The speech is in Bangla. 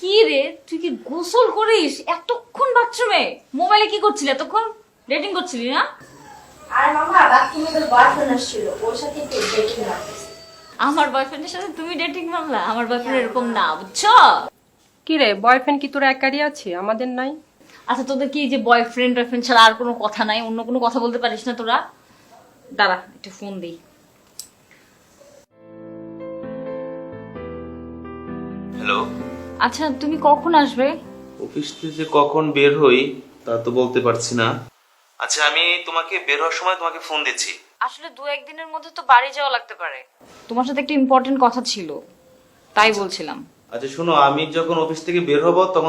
কি রে, তুই কি গোসল করিস এতক্ষণ বাথরুমে? মোবাইলে কি করছিলি এতক্ষণ? ডেটিং করছিলি না? আর মামা বাথরুমে তো বয়ফ্রেন্ড আসছিল, ওর সাথে একটু ডেটিং মারতেছি। আমার বয়ফ্রেন্ডের সাথে তুমি ডেটিং মামলা? আমার বয়ফ্রেন্ড এরকম না, বুঝছো? কি রে, বয়ফ্রেন্ড কি তোরা একারই আছে, আমাদের নাই? আচ্ছা, তোদের কি যে বয়ফ্রেন্ড ছাড়া আর কোনো কথা নাই? অন্য কোনো কথা বলতে পারিস না তোরা? দাঁড়া, একটু ফোন দিই। হ্যালো। আচ্ছা, তুমি কখন আসবে? অফিস থেকে কখন বের হই তা তো বলতে পারছি না। আচ্ছা, আমি তোমাকে বের হওয়ার সময় তোমাকে ফোন দিচ্ছি। আসলে 2-1 দিনের মধ্যে তো বাড়ি যাওয়া লাগতে পারে। তোমার সাথে একটা ইম্পর্টেন্ট কথা ছিল, তাই বলছিলাম। আচ্ছা শোনো, আমি যখন অফিস থেকে বের হবো তখন